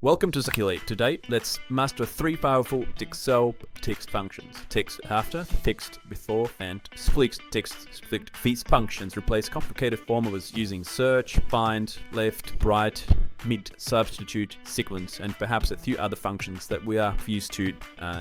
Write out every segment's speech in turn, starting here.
Welcome to Skilli. Today, let's master three powerful Excel text functions. TEXTAFTER, TEXTBEFORE, and SPLIT. TEXTSPLIT. These functions replace complicated formulas using search, find, left, right, mid, substitute, sequence, and perhaps a few other functions that we are used to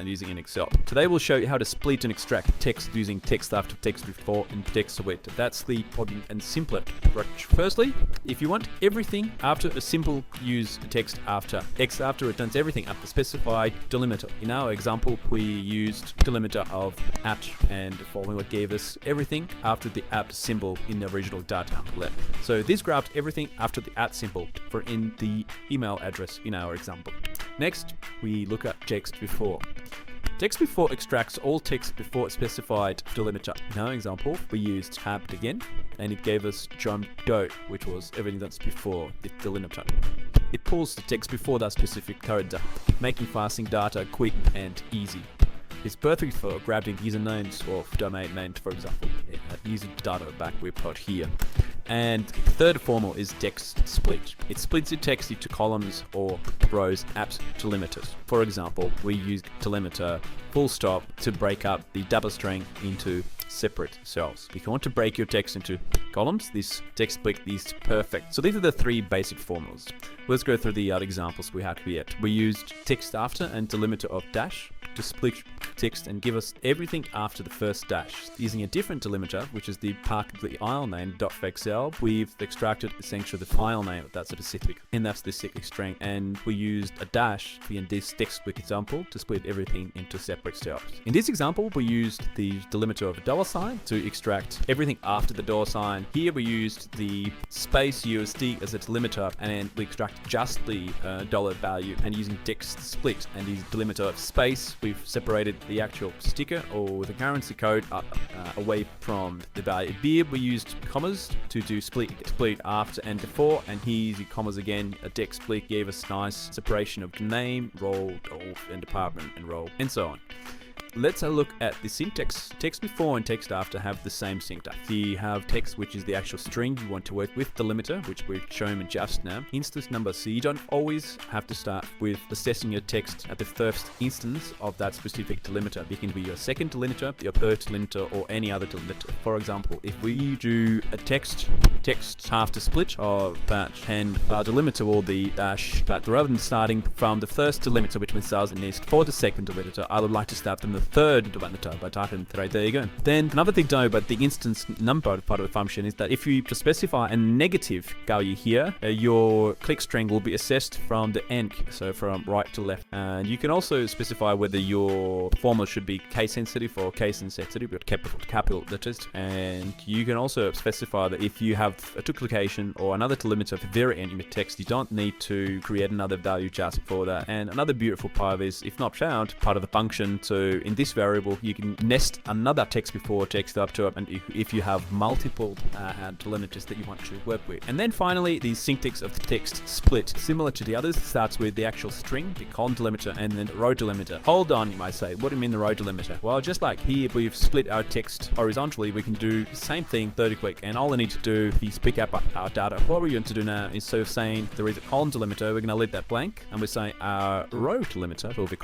using in Excel. Today, we'll show you how to split and extract text using TEXTAFTER, TEXTBEFORE, and TEXTSPLIT. That's the important and simpler approach. Firstly, if you want everything after a simple use TEXTAFTER. TEXTAFTER returns everything after specified delimiter. In our example, we used delimiter of at, and the formula gave us everything after the at symbol in the original data left. So this grabbed everything after the at symbol for in the email address in our example. Next, we look at TEXTBEFORE. TEXTBEFORE extracts all text before specified delimiter. In our example, we used tabbed again, and it gave us John Doe, which was everything that's before the delimiter. It pulls the text before that specific character, making parsing data quick and easy. It's perfect for grabbing usernames or domain names, for example. User data back we put here. And the third formal is TEXTSPLIT. It splits the text into columns or rows at delimiters. For example, we use delimiter full stop to break up the double string into separate cells. If you want to break your text into columns, this TEXTSPLIT is perfect. So these are the three basic formulas. Let's go through the other examples we had here. We used TEXTAFTER and delimiter of dash to split text and give us everything after the first dash. Using a different delimiter, which is the part of the file name .xl, we've extracted essentially the file name of that specific, and that's the cyclic string. And we used a dash in this TEXTSPLIT example to split everything into separate cells. In this example, we used the delimiter of a dollar sign to extract everything after the dollar sign. Here we used the space USD as a delimiter, and we extract just the dollar value. And using TEXTSPLIT and the delimiter of space, we've separated the actual sticker or the currency code away from the value. Here we used commas to do split after and before, and here's the commas again. A TEXTSPLIT gave us nice separation of the name, role, and department, and role, and so on. Let's have a look at the syntax. TEXTBEFORE and TEXTAFTER have the same syntax. You have text, which is the actual string you want to work with, delimiter, which we've shown just now, instance number. So you don't always have to start with assessing your text at the first instance of that specific delimiter. It can be your second delimiter, your third delimiter, or any other delimiter. For example, if we do a TEXTAFTER split of that and delimiter or the dash, but rather than starting from the first delimiter, which means 1000 is for the second delimiter, I would like to start from the third delimiter by typing right there you go. Then another thing to know about the instance number part of the function is that if you specify a negative value here, your click string will be assessed from the end, so from right to left. And you can also specify whether your formula should be case sensitive or case insensitive with capital letters. And you can also specify that if you have a duplication or another delimiter at the very end in the text, you don't need to create another value just for that. And another beautiful part of is, if not found, part of the function to in this variable, you can nest another TEXTBEFORE text up to it, and if you have multiple delimiters that you want to work with. And then finally, the syntax of the TEXTSPLIT, similar to the others, starts with the actual string, the column delimiter, and then the row delimiter. Hold on, you might say, what do you mean the row delimiter? Well, just like here, we've split our text horizontally, we can do the same thing 30 quick, and all I need to do is pick up our data. What we're going to do now is, so saying there is a column delimiter, we're going to leave that blank, and we're saying our row delimiter will be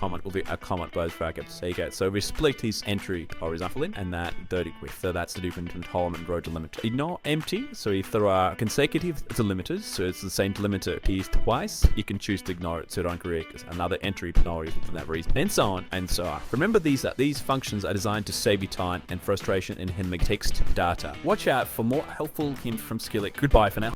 a comment both brackets. There you go. So we split his entry horizontally and that 30 quick. So that's the difference between column and row delimiter. Ignore empty. So if there are consecutive delimiters, so it's the same delimiter appears twice, you can choose to ignore it so don't create another entry for that reason, and so on and so on. Remember, these functions are designed to save you time and frustration in handling text data. Watch out for more helpful hints from Skilli. Goodbye for now.